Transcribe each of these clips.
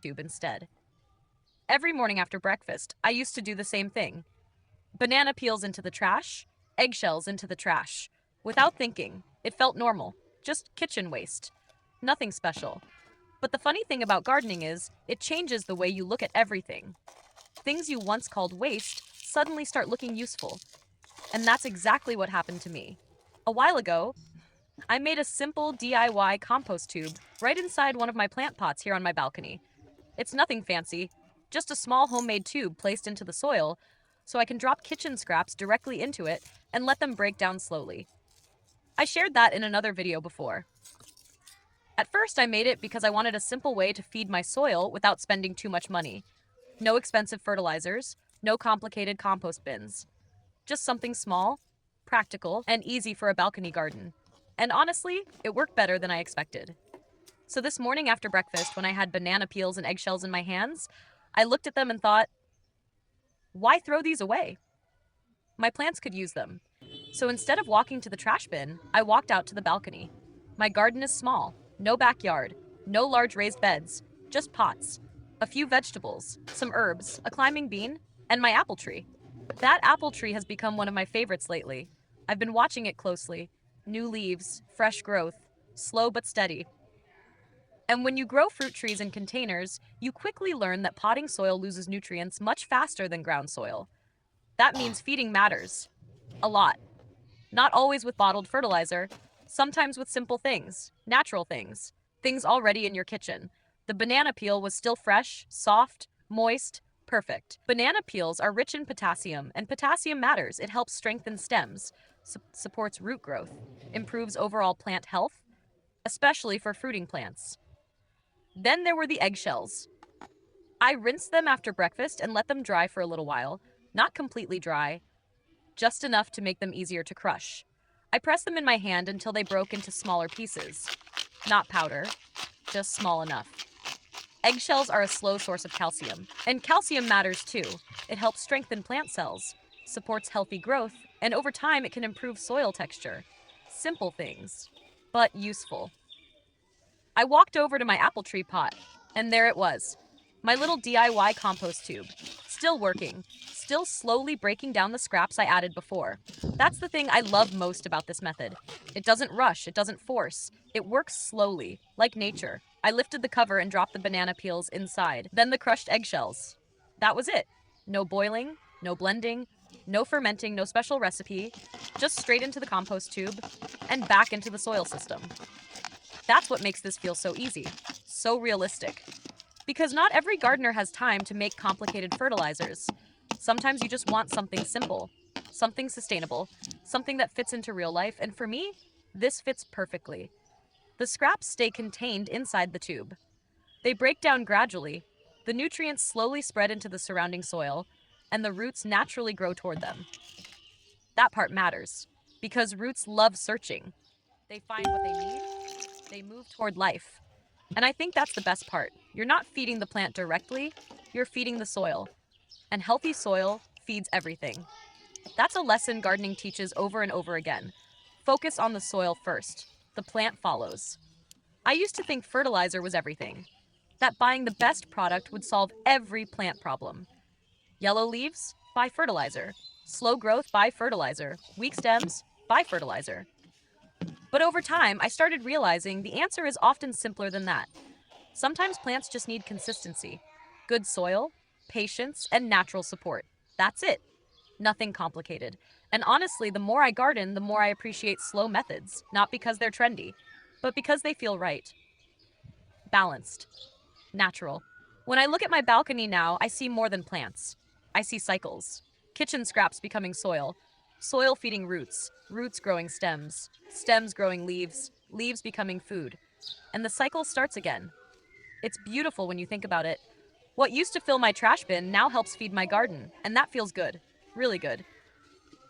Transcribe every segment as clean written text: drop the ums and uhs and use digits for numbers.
tube instead. Every morning after breakfast, I used to do the same thing. Banana peels into the trash, eggshells into the trash. Without thinking, it felt normal, just kitchen waste. Nothing special. But the funny thing about gardening is, it changes the way you look at everything. Things you once called waste suddenly start looking useful. And that's exactly what happened to me. A while ago, I made a simple DIY compost tube right inside one of my plant pots here on my balcony. It's nothing fancy, just a small homemade tube placed into the soil so I can drop kitchen scraps directly into it and let them break down slowly. I shared that in another video before. At first, I made it because I wanted a simple way to feed my soil without spending too much money. No expensive fertilizers, no complicated compost bins. Just something small, practical, and easy for a balcony garden. And honestly, it worked better than I expected. So this morning after breakfast, when I had banana peels and eggshells in my hands, I looked at them and thought, why throw these away? My plants could use them. So instead of walking to the trash bin, I walked out to the balcony. My garden is small, no backyard, no large raised beds, just pots, a few vegetables, some herbs, a climbing bean, and my apple tree. That apple tree has become one of my favorites lately. I've been watching it closely. New leaves, fresh growth, slow but steady. And when you grow fruit trees in containers, you quickly learn that potting soil loses nutrients much faster than ground soil. That means feeding matters. A lot. Not always with bottled fertilizer, sometimes with simple things, natural things, things already in your kitchen. The banana peel was still fresh, soft, moist, perfect. Banana peels are rich in potassium, and potassium matters. It helps strengthen stems, supports root growth, improves overall plant health, especially for fruiting plants. Then there were the eggshells. I rinsed them after breakfast and let them dry for a little while. Not completely dry, just enough to make them easier to crush. I pressed them in my hand until they broke into smaller pieces. Not powder, just small enough. Eggshells are a slow source of calcium, and calcium matters too. It helps strengthen plant cells, supports healthy growth, and over time it can improve soil texture. Simple things, but useful. I walked over to my apple tree pot, and there it was. My little DIY compost tube. Still working, still slowly breaking down the scraps I added before. That's the thing I love most about this method. It doesn't rush, it doesn't force. It works slowly, like nature. I lifted the cover and dropped the banana peels inside, then the crushed eggshells. That was it. No boiling, no blending, no fermenting, no special recipe, just straight into the compost tube and back into the soil system. That's what makes this feel so easy, so realistic. Because not every gardener has time to make complicated fertilizers. Sometimes you just want something simple, something sustainable, something that fits into real life, and for me, this fits perfectly. The scraps stay contained inside the tube. They break down gradually, the nutrients slowly spread into the surrounding soil, and the roots naturally grow toward them. That part matters, because roots love searching. They find what they need, they move toward life. And I think that's the best part. You're not feeding the plant directly, you're feeding the soil. And healthy soil feeds everything. That's a lesson gardening teaches over and over again. Focus on the soil first. The plant follows. I used to think fertilizer was everything. That buying the best product would solve every plant problem. Yellow leaves? Buy fertilizer. Slow growth? Buy fertilizer. Weak stems? Buy fertilizer. But over time, I started realizing the answer is often simpler than that. Sometimes plants just need consistency, good soil, patience, and natural support. That's it. Nothing complicated. And honestly, the more I garden, the more I appreciate slow methods, not because they're trendy, but because they feel right. Balanced. Natural. When I look at my balcony now, I see more than plants. I see cycles. Kitchen scraps becoming soil. Soil feeding roots. Roots growing stems. Stems growing leaves. Leaves becoming food. And the cycle starts again. It's beautiful when you think about it. What used to fill my trash bin now helps feed my garden, and that feels good. Really good.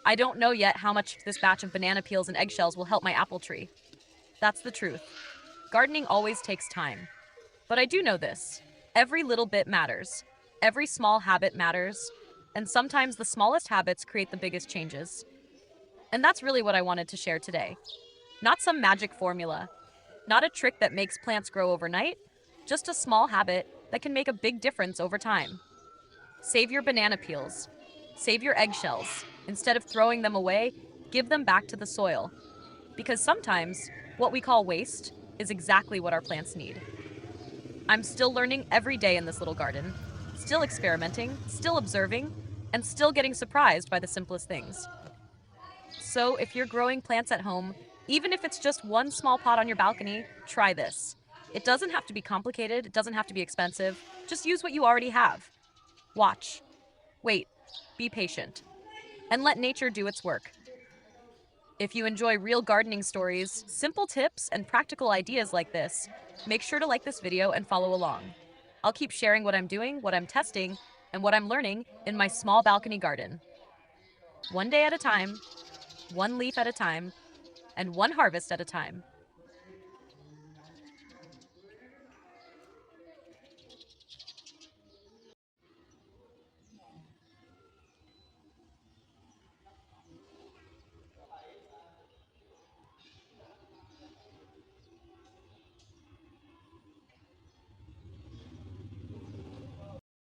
I don't know yet how much this batch of banana peels and eggshells will help my apple tree. That's the truth. Gardening always takes time. But I do know this. Every little bit matters. Every small habit matters. And sometimes the smallest habits create the biggest changes. And that's really what I wanted to share today. Not some magic formula. Not a trick that makes plants grow overnight. Just a small habit that can make a big difference over time. Save your banana peels. Save your eggshells. Instead of throwing them away, give them back to the soil. Because sometimes, what we call waste is exactly what our plants need. I'm still learning every day in this little garden, still experimenting, still observing, and still getting surprised by the simplest things. So, if you're growing plants at home, even if it's just one small pot on your balcony, try this. It doesn't have to be complicated, it doesn't have to be expensive. Just use what you already have. Watch, wait, be patient, and let nature do its work. If you enjoy real gardening stories, simple tips, and practical ideas like this, make sure to like this video and follow along. I'll keep sharing what I'm doing, what I'm testing, and what I'm learning in my small balcony garden. One day at a time, one leaf at a time, and one harvest at a time.